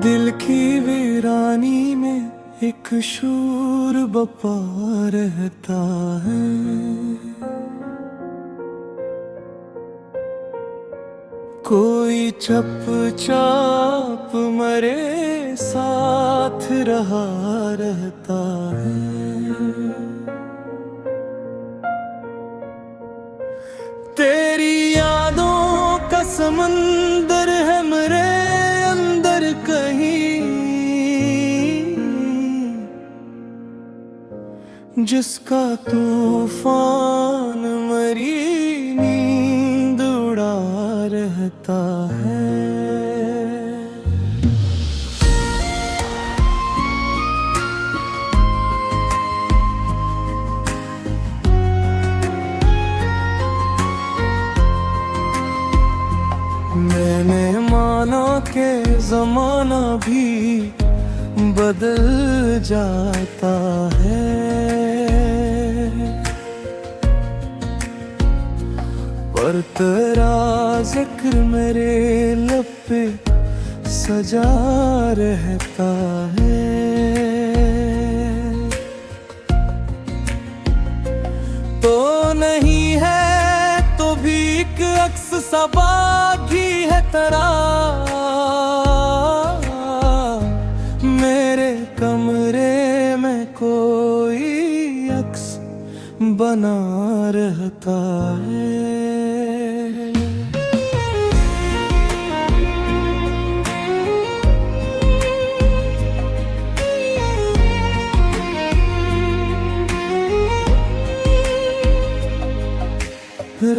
दिल की वीरानी में एक शूर बपा रहता है। कोई चुपचाप मरे साथ रहा रहता है। तेरी यादों का समंदर है मेरे अंदर कहीं, जिसका तूफान मरी नींद उड़ा रहता है। मैंने माना के जमाना भी बदल जाता है, पर तेरा जिक्र मेरे लब पे सजा रहता है। तो नहीं है तो भी एक अक्स सा बाकी है तेरा, मेरे कमरे में कोई अक्स बना रहता है।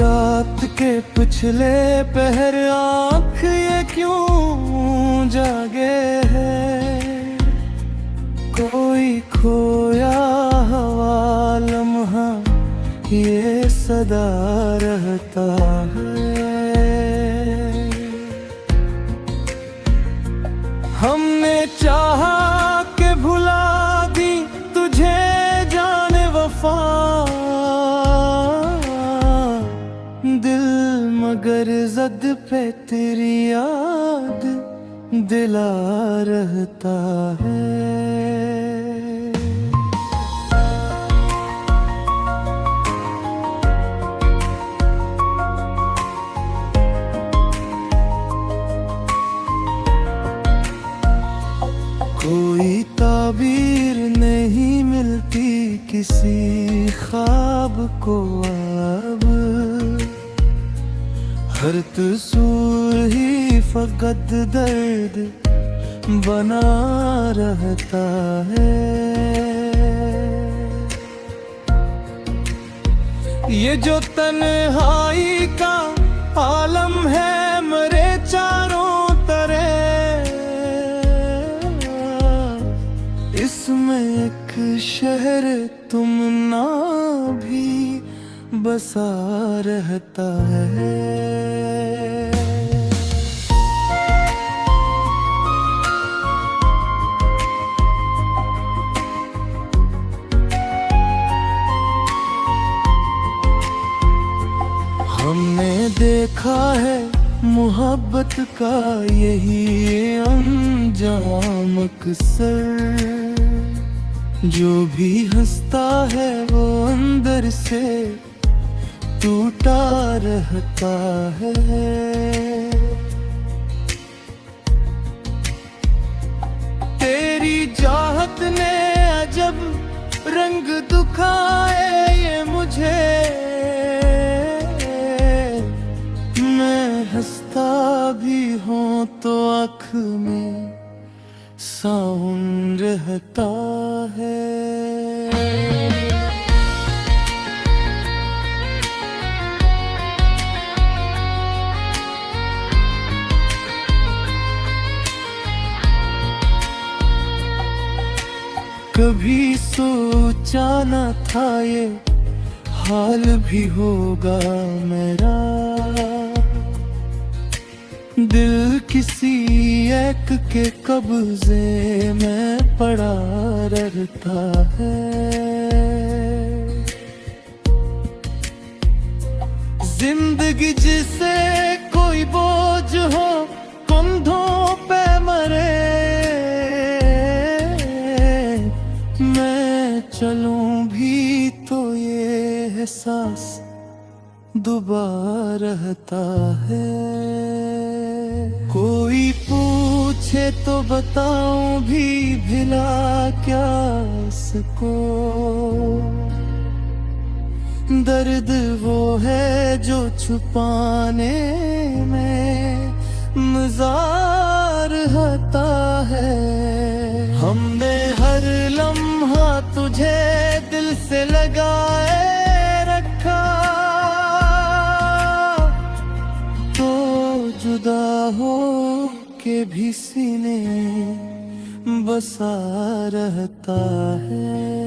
रात के पिछले पहर आँख ये क्यों जागे है, कोई खोया हवा लम्हा ये सदा रहता है। हमने चाहा के भुला दी तुझे जाने वफा, दिल मगर जद पे तेरी याद दिला रहता है। कोई ताबीर नहीं मिलती किसी ख्वाब को अब, हर तस्वीर ही फकत दर्द बना रहता है। ये जो तन्हाई का आलम है मेरे चारों तरफ, इसमें एक शहर तुम ना भी बसा रहता है। हमने देखा है मोहब्बत का यही अंजाम अक्सर, जो भी हंसता है वो अंदर से टूटा रहता है। तेरी चाहत ने अजब रंग दिखाए ये मुझे, मैं हंसता भी हूँ तो आँख में साउन रहता है। कभी सोचा न था ये हाल भी होगा मेरा, दिल किसी एक के कब्जे में पड़ा रहता है। जिंदगी जिसे कोई बोझ हो कंधों पे मरे, चलूं भी तो ये एहसास दोबारा रहता है। कोई पूछे तो बताऊं भी भिला क्या उसको। दर्द वो है जो छुपाने में मज़ा रहता है। हमने हर लम्हा तुझे दिल से लगाए रखा, तो जुदा हो के भी सीने बसा रहता है।